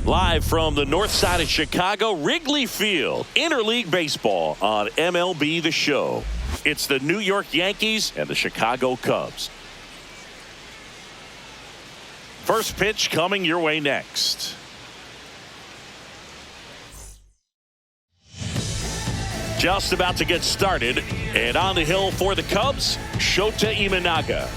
Live from the north side of Chicago, Wrigley Field, interleague baseball on MLB The Show. It's the New York Yankees and the Chicago Cubs. First pitch coming your way next. Just about to get started, and on the hill for the Cubs, Shota Imanaga.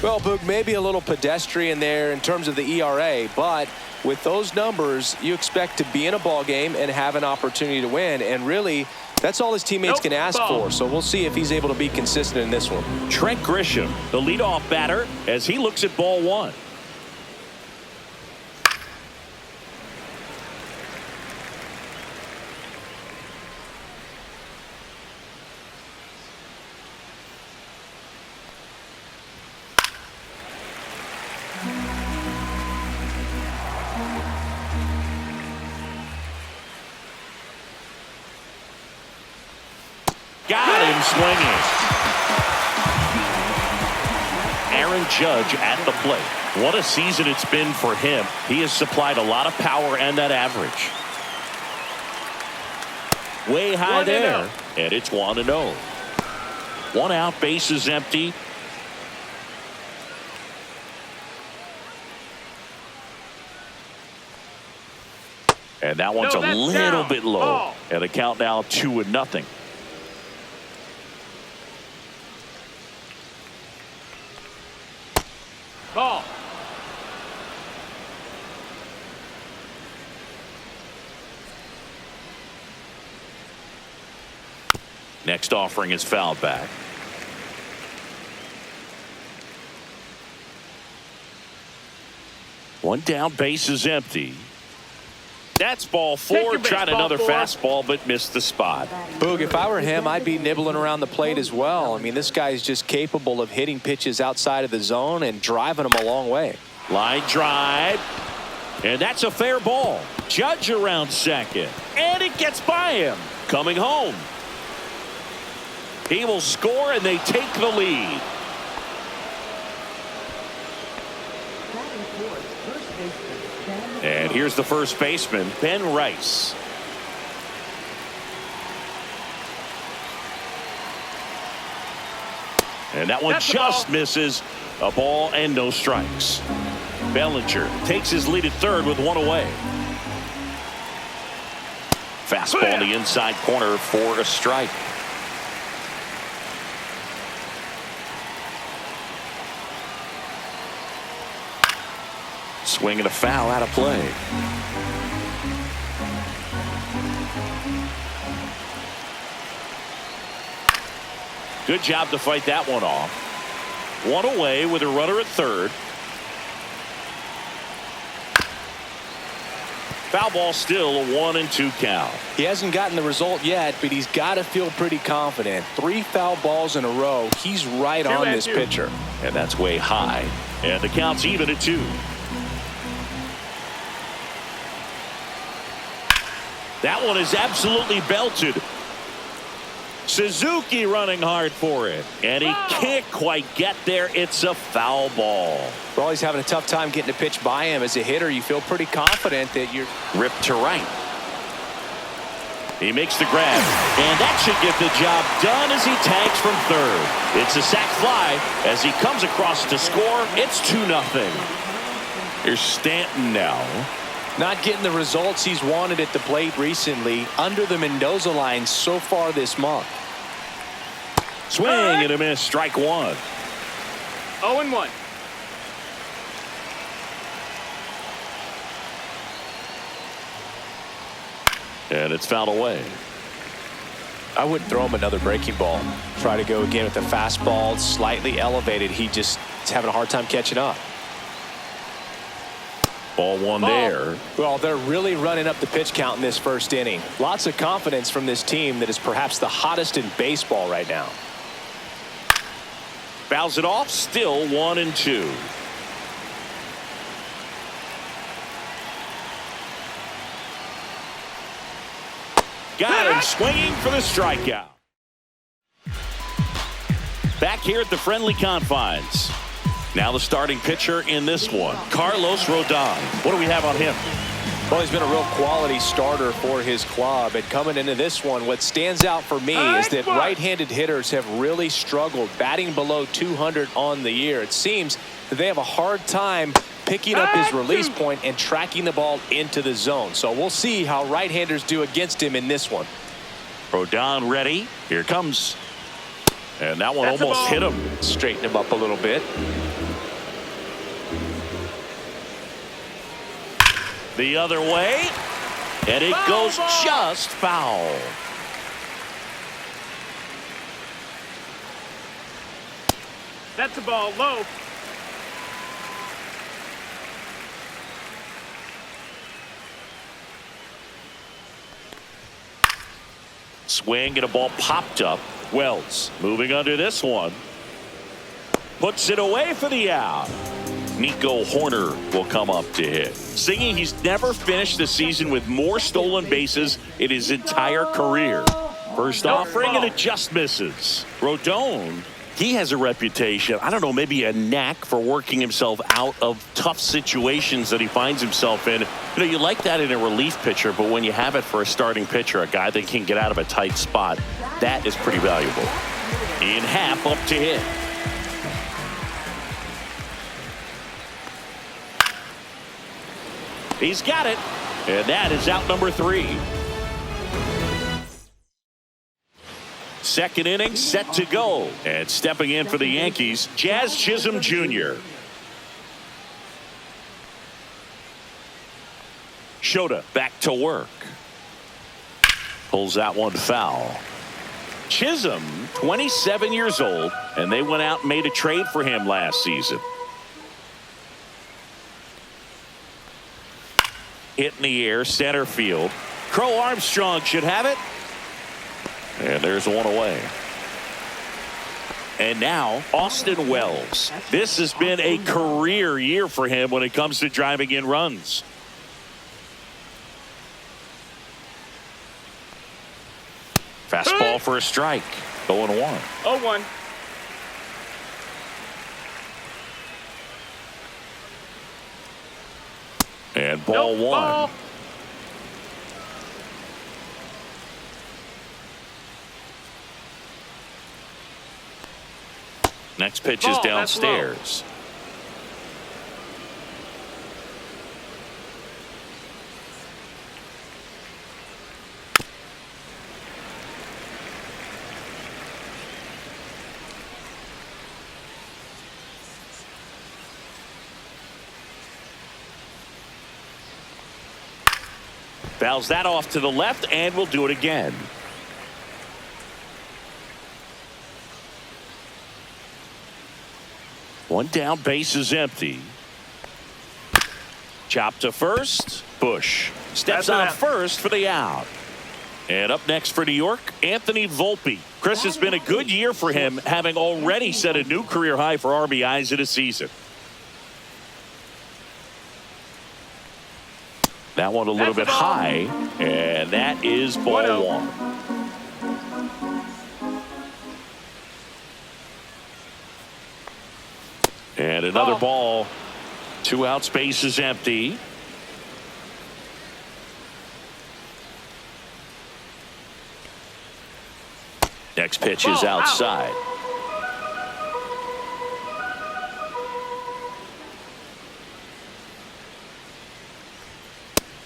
Well, Boog, maybe a little pedestrian there in terms of the ERA, but with those numbers, you expect to be in a ball game and have an opportunity to win, and really, that's all his teammates can ask for. So we'll see if he's able to be consistent in this one. Trent Grisham, the leadoff batter, as he looks at ball one. Got him swinging. Aaron Judge at the plate. What a season it's been for him. He has supplied a lot of power and that average. Way high there. And it's 1-0. One out, base is empty. And that one's a little bit low. And the count now 2-0. Ball. Next offering is fouled back. One down, base is empty. That's ball four. Tried another fastball, but missed the spot. Boog, if I were him, I'd be nibbling around the plate as well. I mean, this guy is just capable of hitting pitches outside of the zone and driving them a long way. Line drive. And that's a fair ball. Judge around second. And it gets by him. Coming home. He will score, and they take the lead. And here's the first baseman, Ben Rice. And that one just misses. A ball and no strikes. Bellinger takes his lead at third with one away. Fastball in the inside corner for a strike. Swing and a foul out of play. Good job to fight that one off. One away with a runner at third. Foul ball, still a 1-2 count. He hasn't gotten the result yet, but he's got to feel pretty confident. 3 foul balls in a row. He's right on this pitcher. And that's way high. And the count's even at 2. That one is absolutely belted. Suzuki running hard for it. And he can't quite get there. It's a foul ball. Well, he's having a tough time getting a pitch by him. As a hitter, you feel pretty confident that you're ripped to right. He makes the grab. And that should get the job done as he tags from third. It's a sac fly as he comes across to score. It's 2-0. Here's Stanton now. Not getting the results he's wanted at the plate recently. Under the Mendoza line so far this month. Swing and a miss. Strike one. 0-1. And it's fouled away. I wouldn't throw him another breaking ball. Try to go again with the fastball slightly elevated. He just is having a hard time catching up. Ball one there. Well, they're really running up the pitch count in this first inning. Lots of confidence from this team that is perhaps the hottest in baseball right now. Fouls it off. Still 1-2. Got him swinging for the strikeout. Back here at the friendly confines. Now the starting pitcher in this one, Carlos Rodon. What do we have on him? Well, he's been a real quality starter for his club. And coming into this one, what stands out for me is that right-handed hitters have really struggled, batting below 200 on the year. It seems that they have a hard time picking up his release point and tracking the ball into the zone. So we'll see how right-handers do against him in this one. Rodon ready. Here comes. And that one almost hit him. Straighten him up a little bit. The other way, and it goes just foul. That's the ball low. Swing and a ball popped up. Wells moving under this one. Puts it away for the out. Nico Horner will come up to hit. Singing he's never finished the season with more stolen bases in his entire career. First offering and it just misses. Rodon, he has a reputation, I don't know, maybe a knack for working himself out of tough situations that he finds himself in. You know, you like that in a relief pitcher, but when you have it for a starting pitcher, a guy that can get out of a tight spot, that is pretty valuable. In half up to hit. He's got it, and that is out number 3. Second inning set to go, and stepping in for the Yankees, Jazz Chisholm Jr. Shota back to work. Pulls that one foul. Chisholm, 27 years old, and they went out and made a trade for him last season. Hit in the air, center field. Crow Armstrong should have it. And there's one away. And now, Austin Wells. This has been a career year for him when it comes to driving in runs. Fastball for a strike. 0-1. 0-1. And ball one. Ball. Next pitch is downstairs. Fouls that off to the left, and we'll do it again. One down, base is empty. Chop to first. Bush steps on first for the out. And up next for New York, Anthony Volpe. Chris, has been a good year for him, having already set a new career high for RBIs in a season. That one a little bit high, and that is ball one. And another ball. 2 outs, base is empty. Next pitch is outside.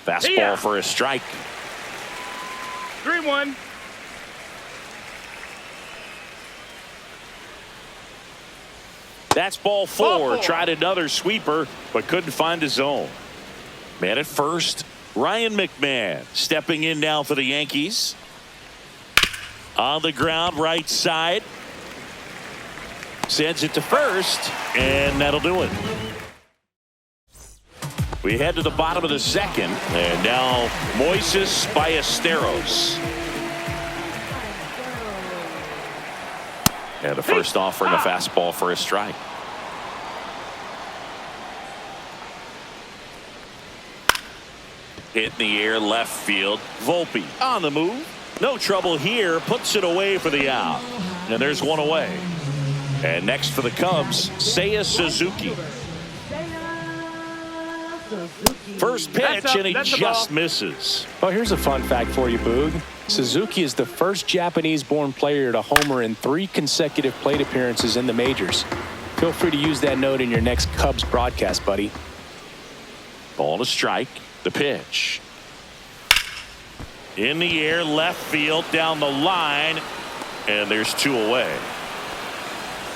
Fastball for a strike. 3-1. That's ball four. Tried another sweeper, but couldn't find his zone. Man at first, Ryan McMahon stepping in now for the Yankees. On the ground, right side. Sends it to first, and that'll do it. We head to the bottom of the second, and now Moises Ballesteros. And a first offering, a fastball for a strike. Hit in the air, left field. Volpe on the move. No trouble here. Puts it away for the out. And there's one away. And next for the Cubs, Seiya Suzuki. First pitch, and he just misses. Well, here's a fun fact for you, Boog. Suzuki is the first Japanese-born player to homer in 3 consecutive plate appearances in the majors. Feel free to use that note in your next Cubs broadcast, buddy. Ball to strike. The pitch. In the air, left field, down the line, and there's 2 away.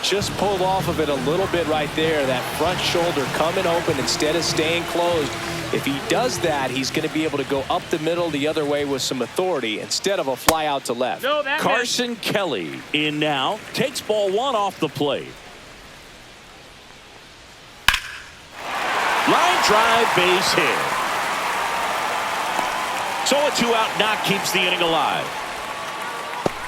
Just pulled off of it a little bit right there. That front shoulder coming open instead of staying closed. If he does that, he's going to be able to go up the middle the other way with some authority instead of a fly out to left. No, that Carson Kelly in now, takes ball 1 off the plate. Line drive, base hit. So a 2-out knock keeps the inning alive.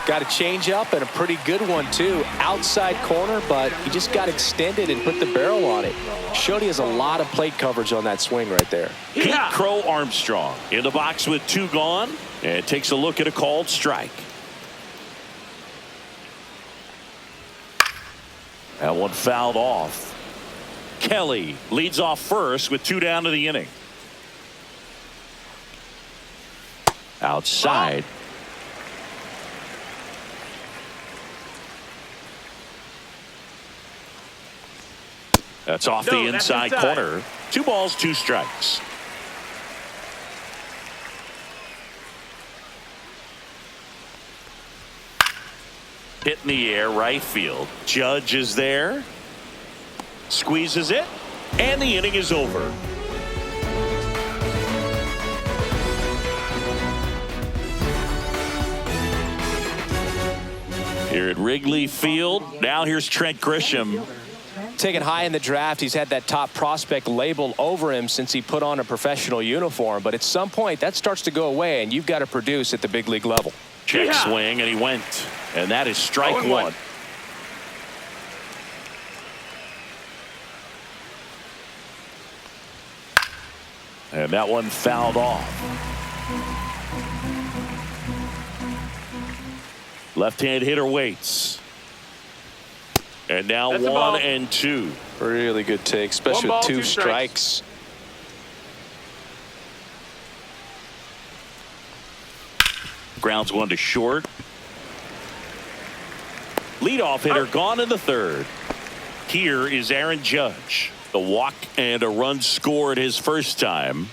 Got a change up and a pretty good one too. Outside corner, but he just got extended and put the barrel on it. Showed he has a lot of plate coverage on that swing right there. Pete Crow Armstrong in the box with 2 gone, and takes a look at a called strike. That one fouled off. Kelly leads off first with 2 down to the inning. Outside. That's off the inside corner. 2 balls, 2 strikes. Hit in the air, right field. Judge is there. Squeezes it. And the inning is over. Here at Wrigley Field, now here's Trent Grisham. Taken high in the draft, he's had that top prospect label over him since he put on a professional uniform. But at some point, that starts to go away, and you've got to produce at the big league level. Check swing, and he went. And that is strike 1. And that one fouled off. Left-hand hitter waits. And now 1 and 2. Really good take, especially with 2 strikes. Grounds 1 to short. Leadoff hitter gone in the 3rd. Here is Aaron Judge. The walk and a run scored his first time.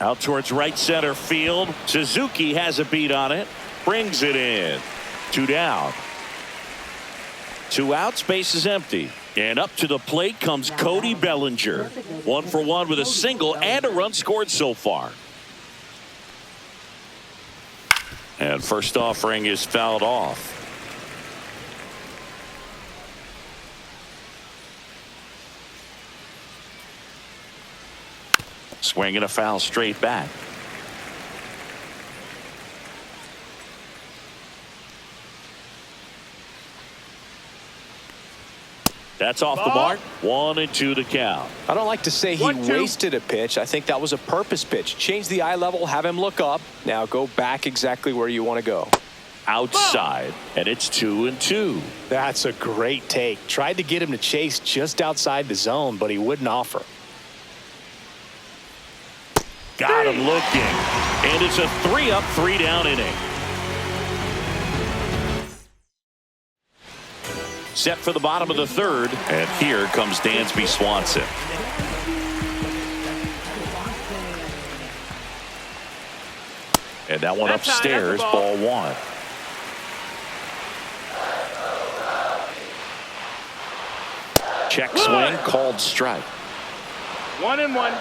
Out towards right center field. Suzuki has a beat on it. Brings it in. 2 down. 2 outs, base is empty. And up to the plate comes Cody Bellinger. 1 for 1 with a single and a run scored so far. And first offering is fouled off. Swing and a foul straight back. That's off the mark. 1 and 2 to count. I don't like to say he wasted a pitch. I think that was a purpose pitch. Change the eye level, have him look up. Now go back exactly where you want to go. Outside, and it's 2 and 2. That's a great take. Tried to get him to chase just outside the zone, but he wouldn't offer. Got him looking. And it's a 3-up, 3-down inning. Set for the bottom of the 3rd. And here comes Dansby Swanson. And that one upstairs, ball 1. Check swing, called strike. 1 and 1.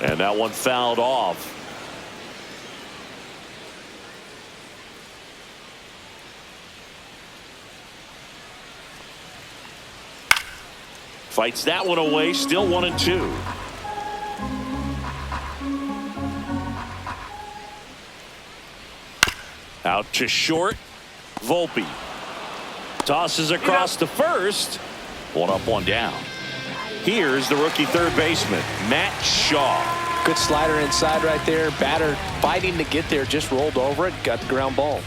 And that one fouled off. Fights that one away, still 1 and 2. Out to short. Volpe tosses across to first. 1 up, 1 down. Here's the rookie third baseman, Matt Shaw. Good slider inside right there. Batter fighting to get there, just rolled over it, got the ground ball.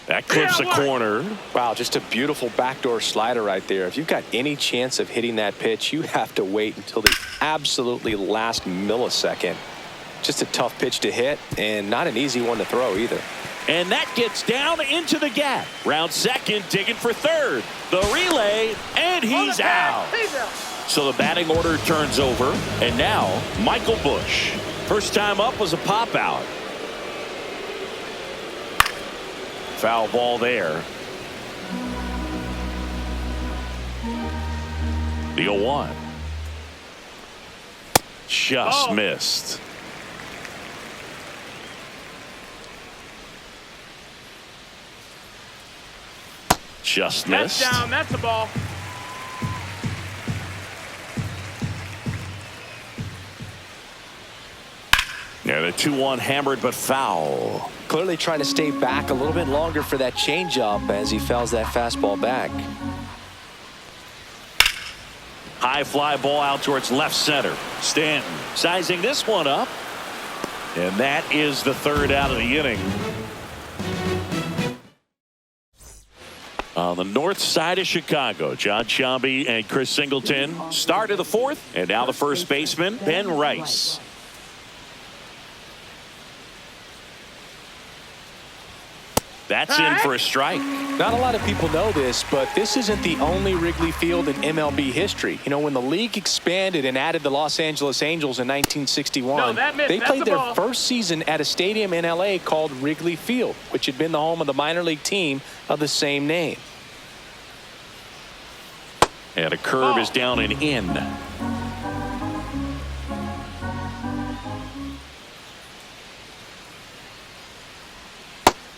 That clips the corner. Wow, just a beautiful backdoor slider right there. If you've got any chance of hitting that pitch, you have to wait until the absolutely last millisecond. Just a tough pitch to hit, and not an easy one to throw either. And that gets down into the gap. Round second, digging for third. The relay, and he's out. So the batting order turns over, and now Michael Busch. First time up was a pop out. Foul ball there. The 0-1. Just missed. Just missed. That's down. That's the ball. Yeah, the 2-1 hammered but foul. Clearly trying to stay back a little bit longer for that changeup as he fouls that fastball back. High fly ball out towards left center. Stanton sizing this one up. And that is the third out of the inning. On the north side of Chicago, John Sciambi and Chris Singleton start of the fourth. And now the first baseman, Ben Rice. That's in for a strike. Not a lot of people know this, but this isn't the only Wrigley Field in MLB history. You know, when the league expanded and added the Los Angeles Angels in 1961, they played their first season at a stadium in LA called Wrigley Field, which had been the home of the minor league team of the same name. And a curve is down and in.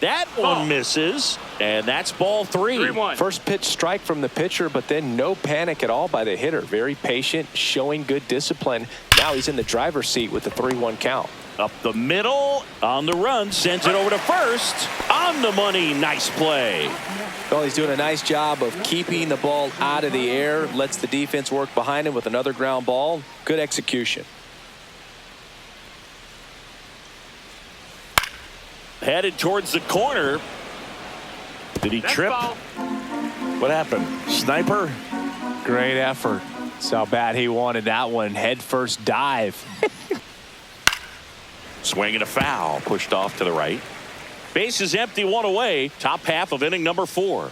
That one misses, and that's ball 3. 3-1. First pitch strike from the pitcher, but then no panic at all by the hitter. Very patient, showing good discipline. Now he's in the driver's seat with the 3-1 count. Up the middle, on the run, sends it over to first. On the money, nice play. Well, he's doing a nice job of keeping the ball out of the air. Lets the defense work behind him with another ground ball. Good execution. Headed towards the corner. Did he trip? What happened? Sniper? Great effort. That's how bad he wanted that one. Head first dive. Swing and a foul. Pushed off to the right. Base is empty, one away. Top half of inning number 4.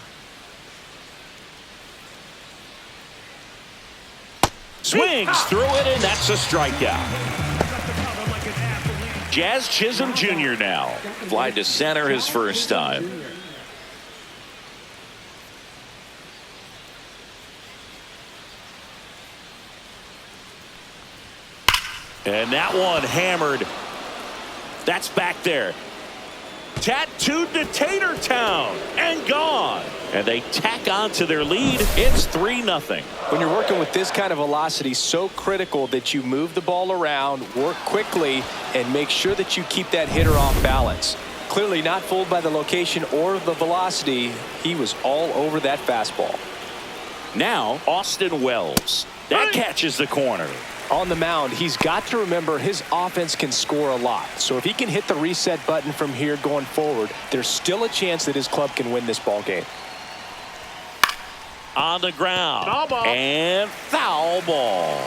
Swings through it, and that's a strikeout. Jazz Chisholm Jr. now. Fly to center his first time. And that one hammered. That's back there. Tattooed to Tatertown and gone. And they tack on to their lead. It's 3-0. When you're working with this kind of velocity, so critical that you move the ball around, work quickly, and make sure that you keep that hitter off balance. Clearly not fooled by the location or the velocity. He was all over that fastball. Now Austin Wells. That catches the corner. On the mound, he's got to remember his offense can score a lot. So if he can hit the reset button from here going forward, there's still a chance that his club can win this ball game. On the ground. Foul ball. And foul ball.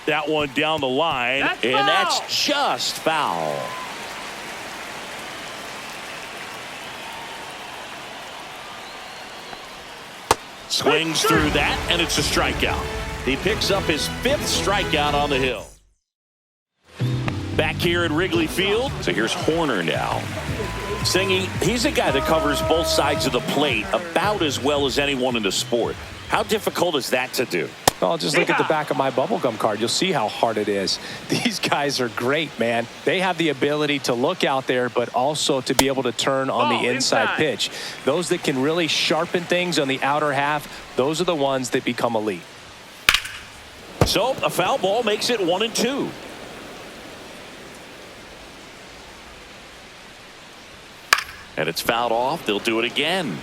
That one down the line. That's just foul. Swings through that, and it's a strikeout. He picks up his 5th strikeout on the hill. Back here at Wrigley Field. So here's Horner now. Singy, he's a guy that covers both sides of the plate about as well as anyone in the sport. How difficult is that to do? Well, just look at the back of my bubblegum card. You'll see how hard it is. These guys are great, man. They have the ability to look out there, but also to be able to turn on the inside pitch. Those that can really sharpen things on the outer half, those are the ones that become elite. So a foul ball makes it 1-2. And it's fouled off. They'll do it again.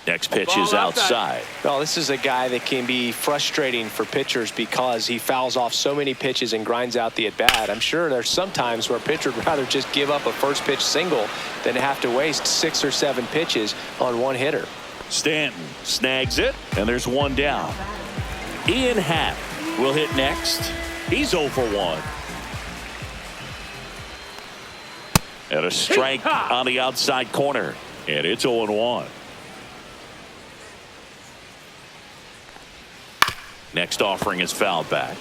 Next pitch is outside. Well, this is a guy that can be frustrating for pitchers because he fouls off so many pitches and grinds out the at-bat. I'm sure there's some times where a pitcher would rather just give up a first pitch single than have to waste 6 or 7 pitches on one hitter. Stanton snags it, and there's one down. Ian Happ will hit next. He's 0 for 1. And a strike on the outside corner, and it's 0-1. Next offering is fouled back.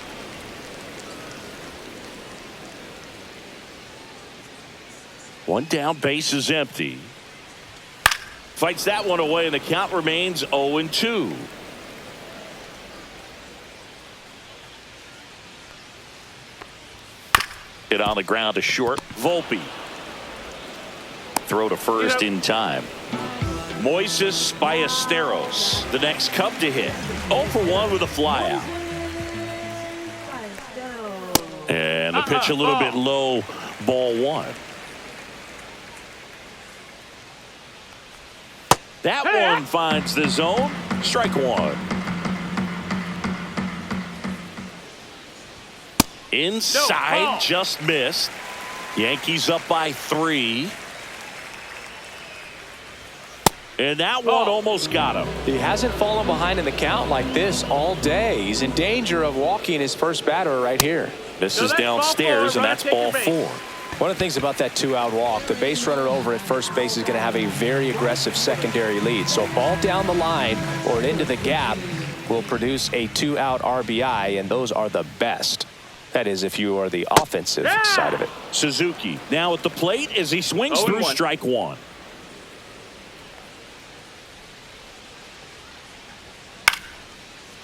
One down, base is empty. Fights that one away, and the count remains 0-2. Hit on the ground to short. Volpe. Throw to first in time. Moises Ballesteros, the next Cub to hit. 0 for 1 with a flyout. And the pitch a little bit low, ball 1. That one finds the zone. Strike 1. Inside, just missed. Yankees up by 3. And that one almost got him. He hasn't fallen behind in the count like this all day. He's in danger of walking his first batter right here. This is downstairs, and that's ball 4. One of the things about that 2-out walk, the base runner over at first base is going to have a very aggressive secondary lead. So a ball down the line or into the gap will produce a 2-out RBI, and those are the best. That is, if you are the offensive side of it. Suzuki now at the plate as he swings through strike 1.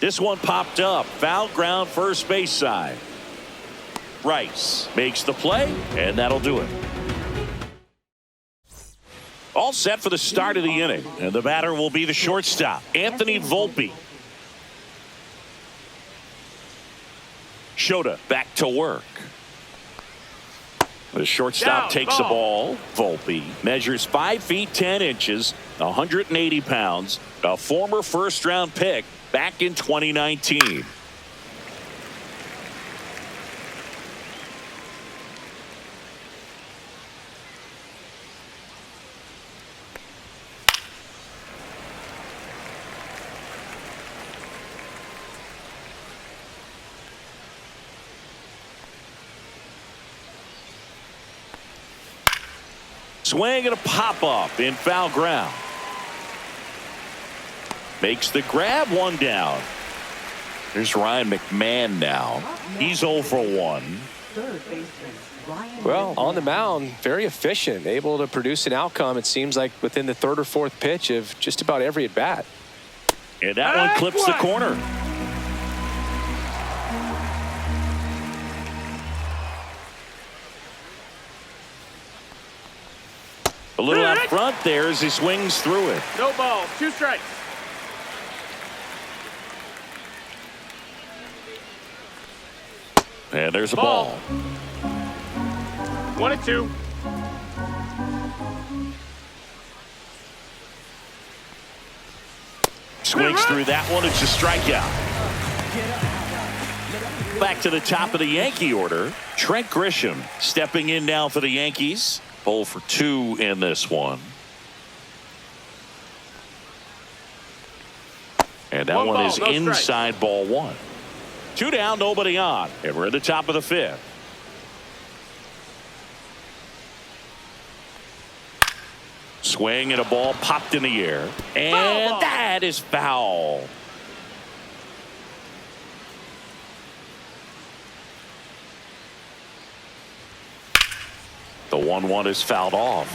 This one popped up. Foul ground, first base side. Rice makes the play, and that'll do it. All set for the start of the inning, and the batter will be the shortstop, Anthony Volpe. Shota back to work. The shortstop takes the ball. Volpe measures 5 feet 10 inches, 180 pounds, a former first-round pick back in 2019. Swing and a pop-up in foul ground. Makes the grab, one down. There's Ryan McMahon now. He's 0 for 1. Well, on the mound, very efficient, able to produce an outcome, it seems like, within the 3rd or 4th pitch of just about every at-bat. And that one clips the corner. A little out front there as he swings through it. No ball, 2 strikes. And there's a ball. 1-2. Swings through that one. It's a strikeout. Back to the top of the Yankee order. Trent Grisham stepping in now for the Yankees. 0 for 2 in this one. And that one is inside, ball 1. 2 down, nobody on. And we're at the top of the 5th. Swing and a ball popped in the air. And that is foul. The 1-1 is fouled off.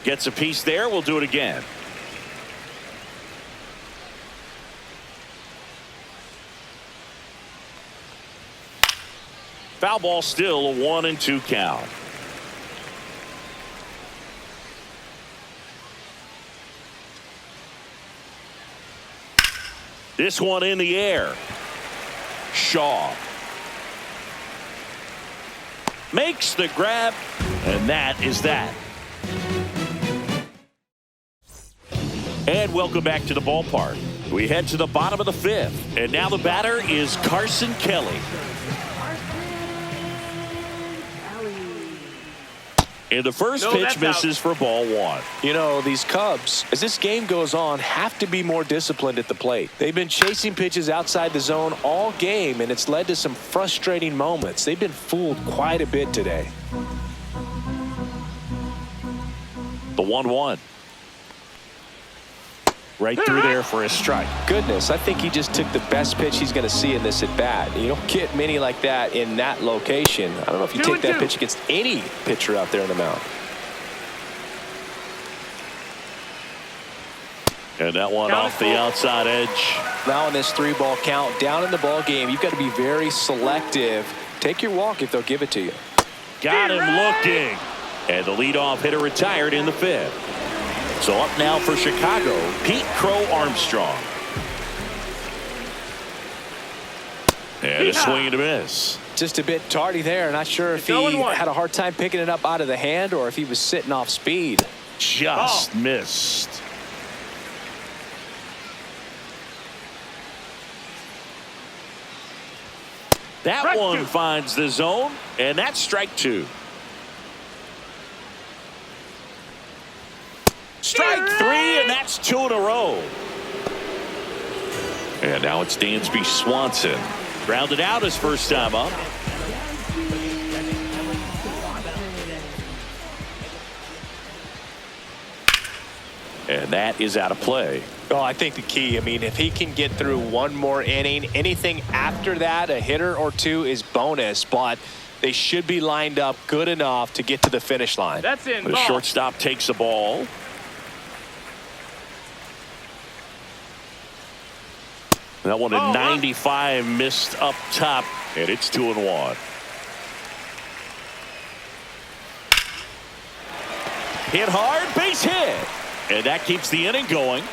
Gets a piece there. We'll do it again. Foul ball, still a 1-2 count. This one in the air. Shaw makes the grab, and that is that. And welcome back to the ballpark. We head to the bottom of the fifth, and now the batter is Carson Kelly. And the first pitch misses for ball one. You know, these Cubs, as this game goes on, have to be more disciplined at the plate. They've been chasing pitches outside the zone all game, and it's led to some frustrating moments. They've been fooled quite a bit today. The 1-1. Right through there for a strike. Goodness, I think he just took the best pitch he's going to see in this at bat. You don't get many like that in that location. I don't know if you take that pitch against any pitcher out there in the mound. And that one off the outside edge. Now in this 3-ball count, down in the ball game, you've got to be very selective. Take your walk if they'll give it to you. Got him looking. And the leadoff hitter retired in the fifth. So up now for Chicago, Pete Crow Armstrong. And a swing and a miss. Just a bit tardy there. Not sure if he had a hard time picking it up out of the hand or if he was sitting off speed. Just missed. That one finds the zone, and that's strike two. Strike three, and that's two in a row. And now it's Dansby Swanson. Grounded out his first time up. And that is out of play. Oh, I think the key, I mean, if he can get through one more inning, anything after that, a hitter or two is bonus, but they should be lined up good enough to get to the finish line. That's in. The shortstop takes the ball. That one at 95 missed up top, and it's 2-1. Hit hard, base hit. And that keeps the inning going.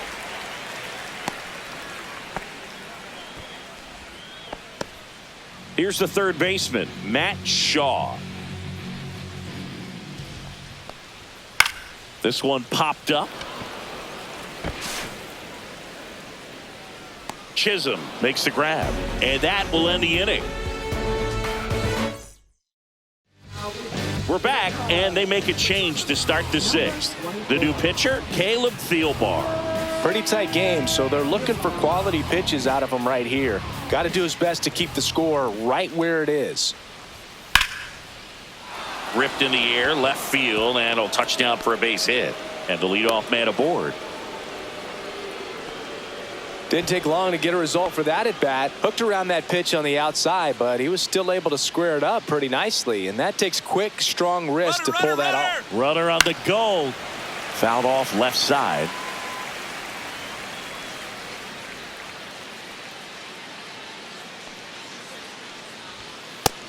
Here's the third baseman, Matt Shaw. This one popped up. Chisholm makes the grab, and that will end the inning. We're back, and they make a change to start the sixth. The new pitcher, Caleb Thielbar. Pretty tight game, so they're looking for quality pitches out of him right here. Got to do his best to keep the score right where it is. Ripped in the air, left field, and a touchdown for a base hit. And the leadoff man aboard. Didn't take long to get a result for that at bat. Hooked around that pitch on the outside, but he was still able to square it up pretty nicely. And that takes quick, strong wrist to pull that off. Runner on the go. Fouled off left side.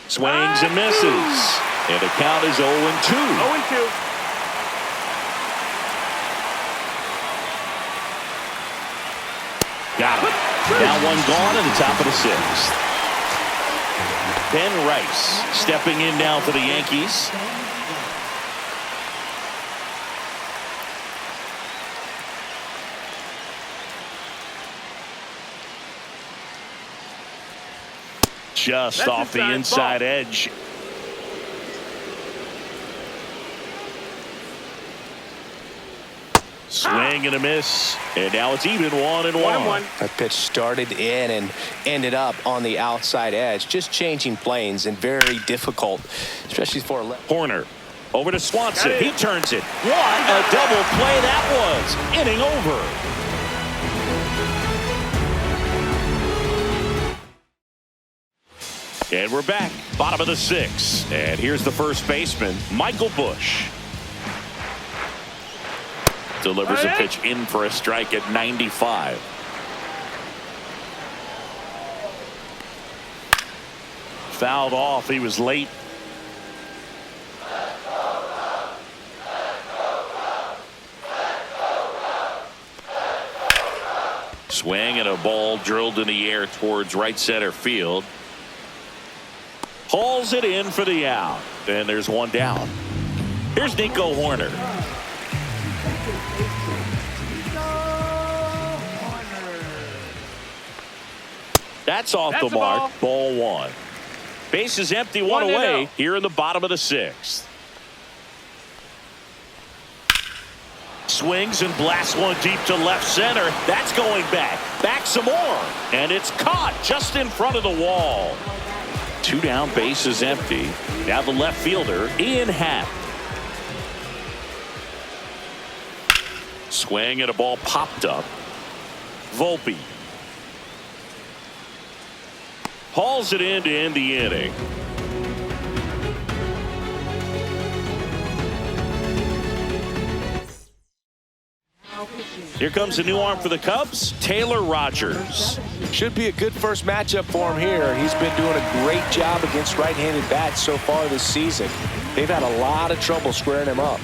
Swings and misses. And the count is 0-2. 0-2. Got him. Now one gone in the top of the sixth. Ben Rice stepping in now for the Yankees. Just off the inside edge. Swing and a miss, and now it's even 1-1. That pitch started in and ended up on the outside edge, just changing planes and very difficult, especially for a left. Horner over to Swanson. He turns it. What a double play that was. Inning over. And we're back, bottom of the sixth. And here's the first baseman, Michael Busch. Delivers a pitch in for a strike at 95. Fouled off. He was late. Swing and a ball drilled in the air towards right center field. Hauls it in for the out. And there's one down. Here's Nico Horner. That's off the mark. Ball one. Base is empty, one away here in the bottom of the sixth. Swings and blasts one deep to left center. That's going back. Back some more. And it's caught just in front of the wall. Two down, base is empty. Now the left fielder, Ian Happ. Swing and a ball popped up. Volpe hauls it in to end the inning. Here comes a new arm for the Cubs, Taylor Rogers. Should be a good first matchup for him here. He's been doing a great job against right-handed bats so far this season. They've had a lot of trouble squaring him up.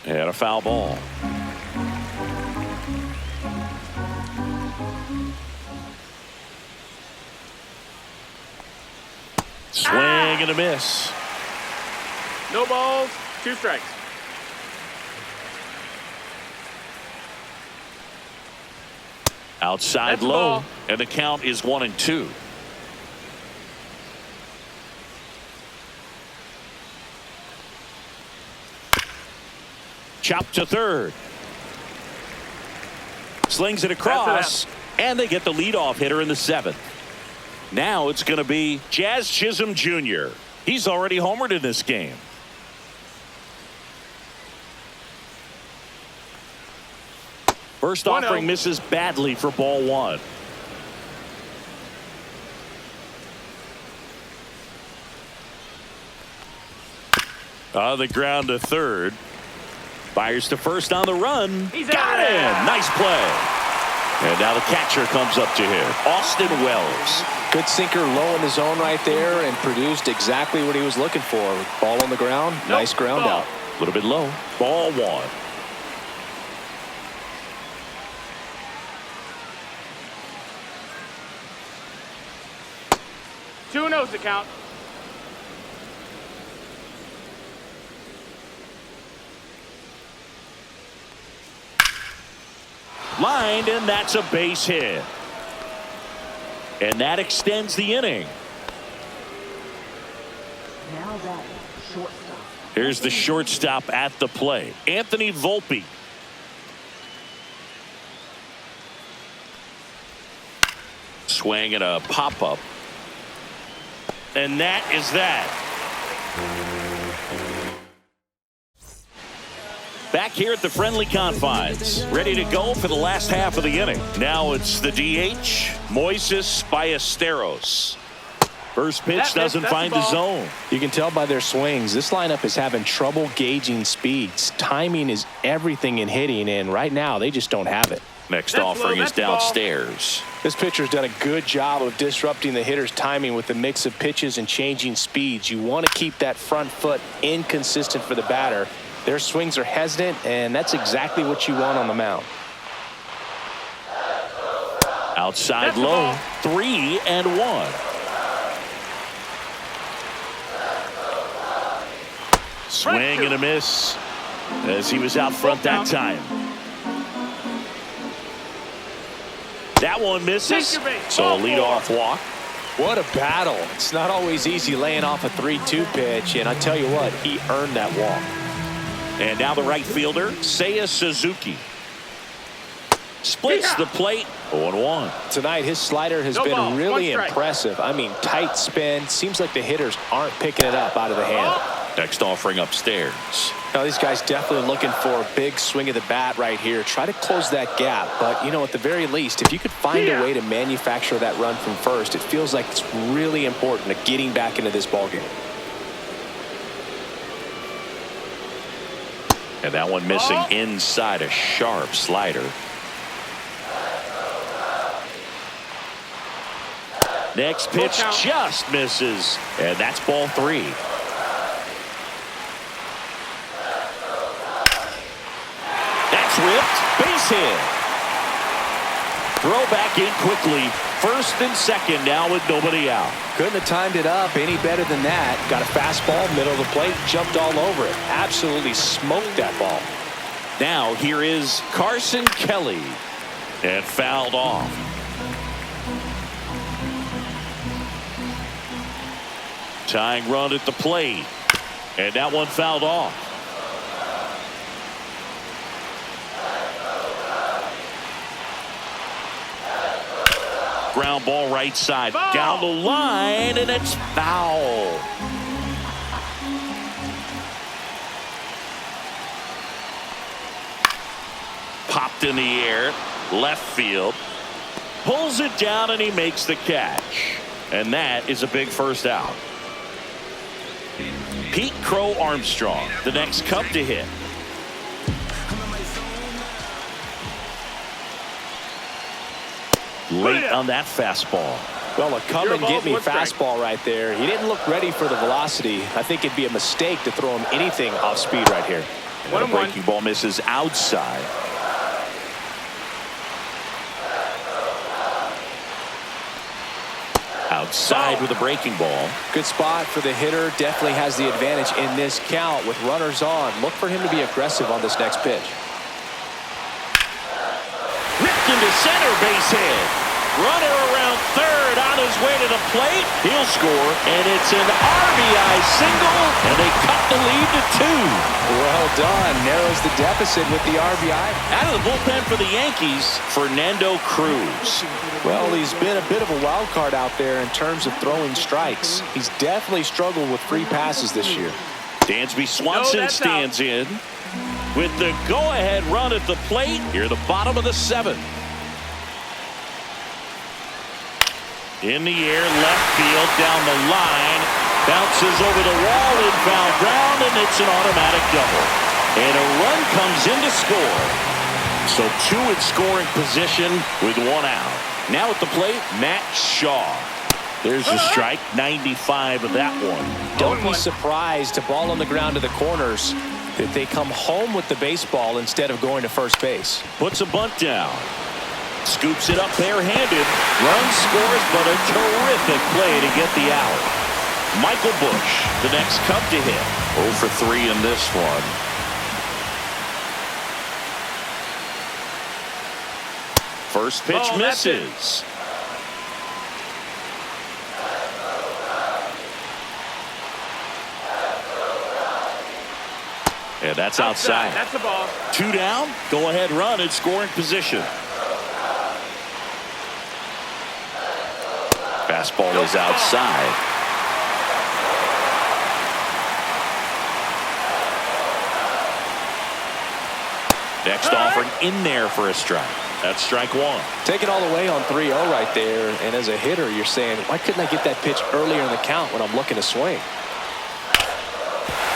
And a foul ball. Swing and a miss. No balls, 2 strikes. Outside low, and the count is 1-2. Chop to third. Slings it across, and they get the leadoff hitter in the 7th. Now it's going to be Jazz Chisholm Jr. He's already homered in this game. First offering misses badly for ball one. On the ground to third. Fires to first on the run. Got him. Nice play. And now the catcher comes up to him, Austin Wells. Good sinker low in the zone right there and produced exactly what he was looking for. Ball on the ground. Nice ground out. A little bit low. Ball one. Two no's the count. Lined, and that's a base hit. And that extends the inning. Now that shortstop. Here's the shortstop at the plate, Anthony Volpe. Swing and a pop-up. And that is that. Back here at the friendly confines, ready to go for the last half of the inning. Now it's the DH, Moises Ballesteros. First pitch doesn't find the zone. You can tell by their swings, this lineup is having trouble gauging speeds. Timing is everything in hitting, and right now they just don't have it. Next offering is downstairs. This pitcher's done a good job of disrupting the hitter's timing with the mix of pitches and changing speeds. You want to keep that front foot inconsistent for the batter. Their swings are hesitant, and that's exactly what you want on the mound. Outside low, 3-1. Swing and a miss as he was out front that time. That one misses, so a leadoff walk. What a battle. It's not always easy laying off a 3-2 pitch, and I tell you what, he earned that walk. And now the right fielder, Seiya Suzuki. Splits the plate, 0-1. Tonight, his slider has been really impressive. I mean, tight spin. Seems like the hitters aren't picking it up out of the hand. Next offering upstairs. Now, these guys definitely looking for a big swing of the bat right here. Try to close that gap. But, you know, at the very least, if you could find a way to manufacture that run from first, it feels like it's really important to getting back into this ballgame. And that one missing inside, a sharp slider. Next pitch just misses, and that's ball 3. ripped. Base hit. Throw back in quickly. First and second now with nobody out. Couldn't have timed it up any better than that. Got a fastball, middle of the plate, jumped all over it. Absolutely smoked that ball. Now here is Carson Kelly. And fouled off. Tying run at the plate. And that one fouled off. Ground ball right side. Foul. Down the line, and it's foul. Popped in the air. Left field. Pulls it down, and he makes the catch. And that is a big first out. Pete Crow Armstrong, the next Cub to hit. Late on that fastball. Well, a come and get me fastball right there. He didn't look ready for the velocity. I think it'd be a mistake to throw him anything off speed right here. And a breaking ball misses outside. Outside with a breaking ball. Good spot for the hitter. Definitely has the advantage in this count with runners on. Look for him to be aggressive on this next pitch. Ripped into center, base hit. Runner around third on his way to the plate. He'll score, and it's an RBI single, and they cut the lead to 2. Well done. Narrows the deficit with the RBI. Out of the bullpen for the Yankees, Fernando Cruz. Well, he's been a bit of a wild card out there in terms of throwing strikes. He's definitely struggled with free passes this year. Dansby Swanson stands in with the go-ahead run at the plate. Here at the bottom of the 7th. In the air, left field, down the line. Bounces over the wall in foul ground, and it's an automatic double. And a run comes in to score. So 2 in scoring position with 1 out. Now at the plate, Matt Shaw. There's a strike, 95 of that one. Don't be surprised to ball on the ground to the corners that they come home with the baseball instead of going to first base. Puts a bunt down. Scoops it up barehanded. Run scores, but a terrific play to get the out. Michael Busch, the next Cub to hit. 0 for 3 in this one. First pitch misses. And that's outside. That's the ball. 2 down. Go ahead run in scoring position. Fastball is outside. Next offering in there for a strike. That's strike 1. Take it all the way on 3-0 right there. And as a hitter, you're saying, why couldn't I get that pitch earlier in the count when I'm looking to swing?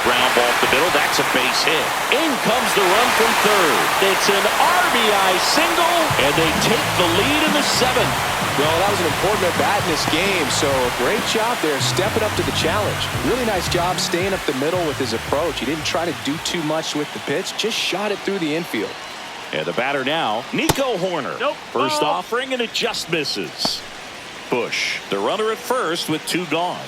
Ground ball up the middle. That's a base hit. In comes the run from third. It's an RBI single, and they take the lead in the 7th. Well, that was an important at-bat in this game, so great job there stepping up to the challenge. Really nice job staying up the middle with his approach. He didn't try to do too much with the pitch, just shot it through the infield. And the batter now, Nico Horner. Nope. First offering, and it just misses. Busch, the runner at first with 2 gone.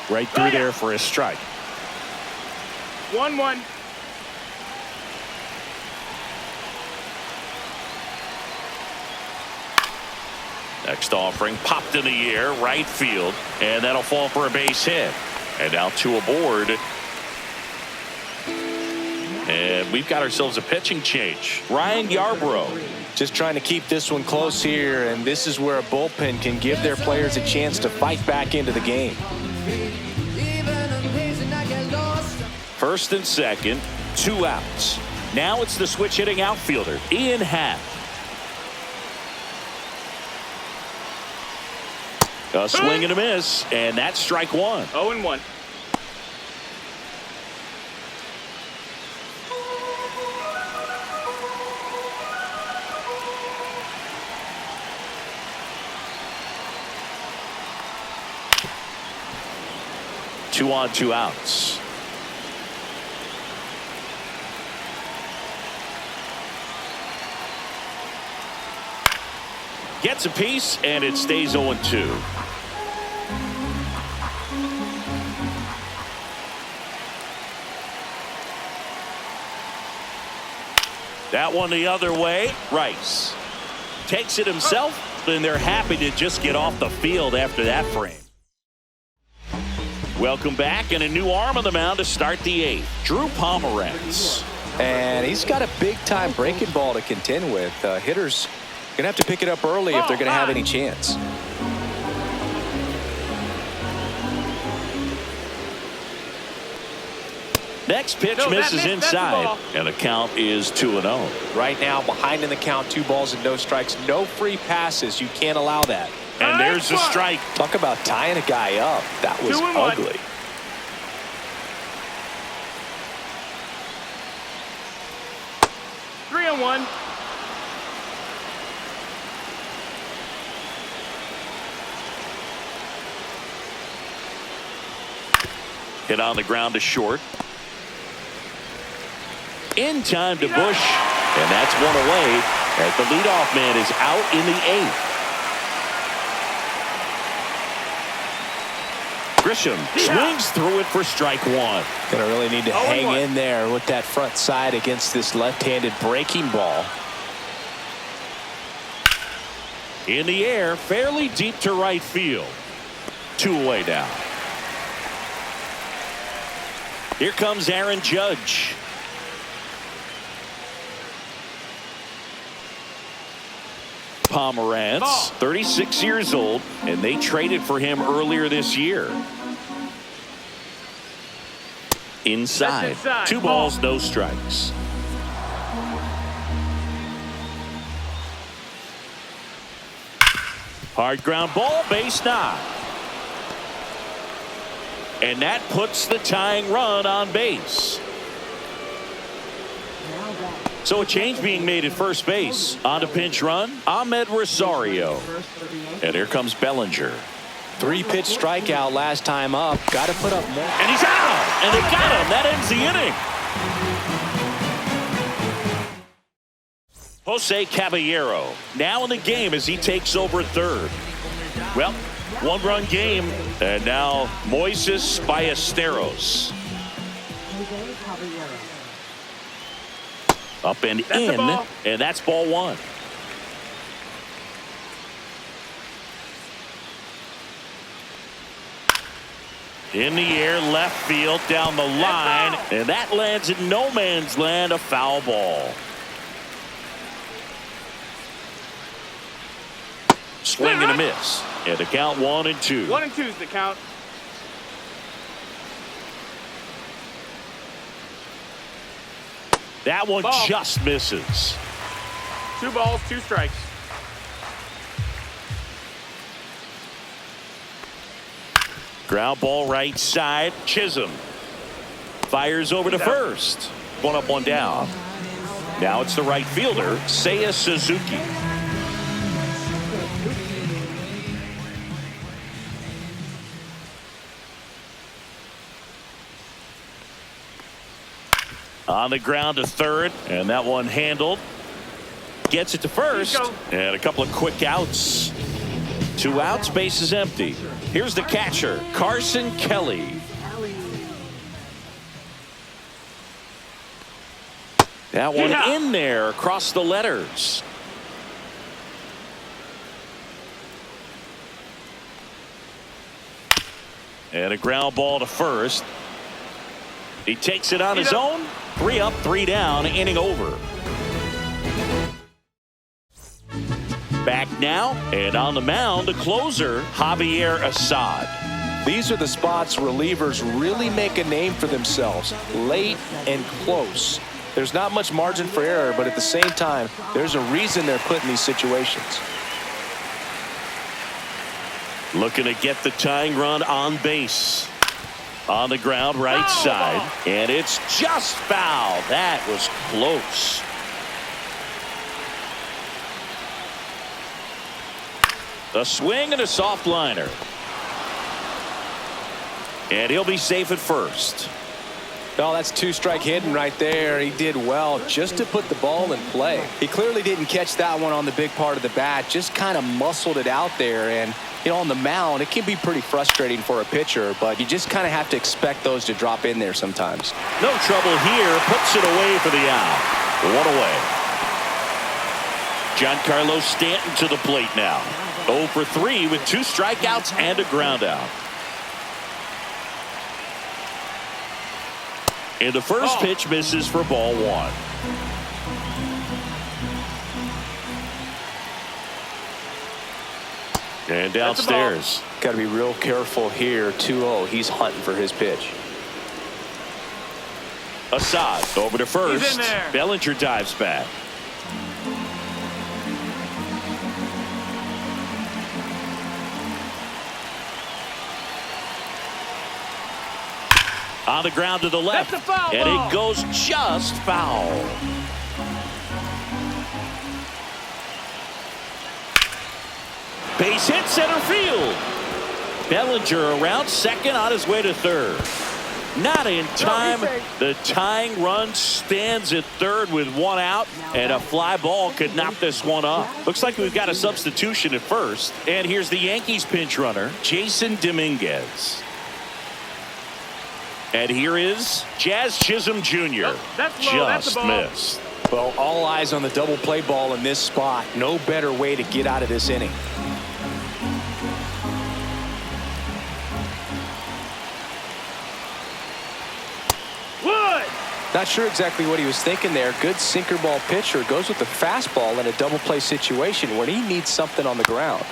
Right through there for a strike. 1-1. Next offering popped in the air, right field, and that'll fall for a base hit. And now 2 aboard. And we've got ourselves a pitching change. Ryan Yarbrough. Just trying to keep this one close here, and this is where a bullpen can give their players a chance to fight back into the game. First and second, 2 outs. Now it's the switch hitting outfielder, Ian Happ. A swing and a miss, and that's strike 1. 0-1. Two on, 2 outs. Gets a piece, and it stays 0-2. That one the other way. Rice takes it himself, and they're happy to just get off the field after that frame. Welcome back, and a new arm on the mound to start the 8th. Drew Pomeranz. And he's got a big-time breaking ball to contend with. Hitters going to have to pick it up early if they're going to have any chance. Next pitch misses inside, and the count is 2-0. Right now, behind in the count, 2 balls and no strikes, no free passes. You can't allow that. And there's the strike. Talk about tying a guy up. That was ugly. Three and one. Hit on the ground to short. In time to Bush, and that's one away as the leadoff man is out in the 8th. Grisham swings through it for strike 1. Gonna really need to hang in there with that front side against this left-handed breaking ball. In the air, fairly deep to right field. 2 away now. Here comes Aaron Judge. Pomeranz, 36 years old, and they traded for him earlier this year. Inside. 2 balls, no strikes. Hard ground ball, base knock. And that puts the tying run on base. So a change being made at first base. On to pinch run, Ahmed Rosario. And here comes Bellinger. 3-pitch strikeout last time up. Got to put up more. And he's out. And they got him. That ends the inning. Jose Caballero now in the game as he takes over third. Well, 1-run game. And now Moises Ballesteros. Up and in, and that's ball 1. In the air, left field, down the line, and that lands in no man's land, a foul ball. Swing and a miss, and the count 1-2. 1-2 is the count. That one just misses. 2 balls, 2 strikes. Ground ball right side. Chisholm fires over to first. 1 up, 1 down. Now it's the right fielder, Seiya Suzuki. On the ground to third, and that one handled. Gets it to first, and a couple of quick outs. 2 outs, base is empty. Here's the catcher, Carson Kelly. That one in there across the letters. And a ground ball to first. He takes it on his own. 3 up, 3 down, inning over. Back now, and on the mound, the closer, Javier Assad. These are the spots relievers really make a name for themselves, late and close. There's not much margin for error, but at the same time, there's a reason they're put in these situations. Looking to get the tying run on base. On the ground, right side, and it's just foul. That was close. A swing and a soft liner. And he'll be safe at first. Oh, that's two-strike hitting right there. He did well just to put the ball in play. He clearly didn't catch that one on the big part of the bat, just kind of muscled it out there. And, you know, on the mound, it can be pretty frustrating for a pitcher, but you just kind of have to expect those to drop in there sometimes. No trouble here. Puts it away for the out. One away. Giancarlo Stanton to the plate now. 0 for 3 with 2 strikeouts and a ground out. And the first pitch misses for ball 1. And downstairs. Got to be real careful here. 2-0. He's hunting for his pitch. Assad over to first. He's in there. Bellinger dives back. On the ground to the left. That's a foul and ball. it goes just foul. Base hit center field. Bellinger around second on his way to third. Not in time. The tying run stands at third with 1 out, and a fly ball could knock this one up. Looks like we've got a substitution at first. And here's the Yankees pinch runner, Jason Dominguez. And here is Jazz Chisholm Jr. That's low. That's Just the ball. missed. Well, all eyes on the double play ball in this spot. No better way to get out of this inning. Wood. Not sure exactly what he was thinking there. Good sinker ball pitcher goes with the fastball in a double play situation when he needs something on the ground.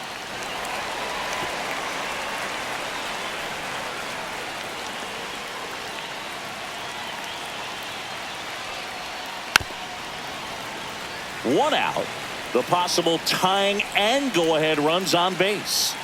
One out. The possible tying and go-ahead runs on base.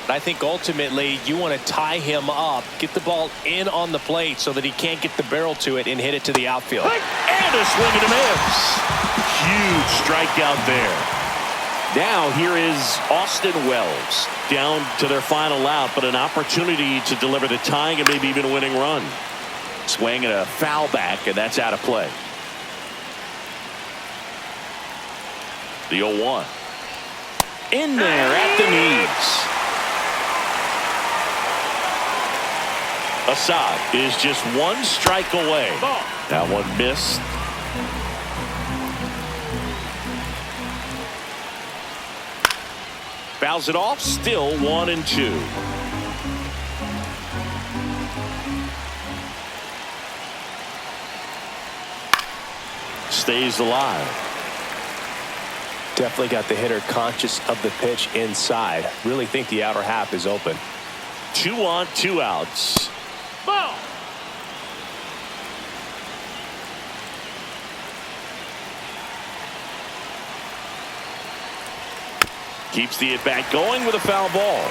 I think ultimately you want to tie him up, get the ball in on the plate so that he can't get the barrel to it and hit it to the outfield. And a swing and a miss. Huge strikeout there. Now here is Austin Wells down to their final out, but an opportunity to deliver the tying and maybe even a winning run. Swing and a foul back, and that's out of play. The 0-1. In there at the knees. Assad is just 1 strike away. That one missed. Fouls it off, still 1-2. Stays alive. Definitely got the hitter conscious of the pitch inside. Really think the outer half is open. 2 on, 2 outs. Ball. Keeps the at-bat going with a foul ball.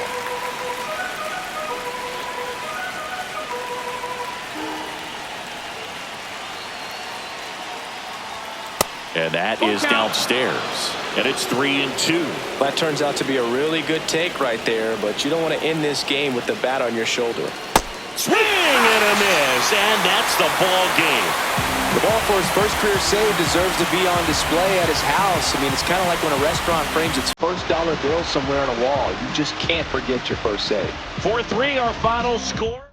And that is downstairs. And it's 3-2. That turns out to be a really good take right there, but you don't want to end this game with the bat on your shoulder. Swing and a miss, and that's the ball game. The ball for his first career save deserves to be on display at his house. I mean, it's kind of like when a restaurant frames its first dollar bill somewhere on a wall. You just can't forget your first save. 4-3 our final score.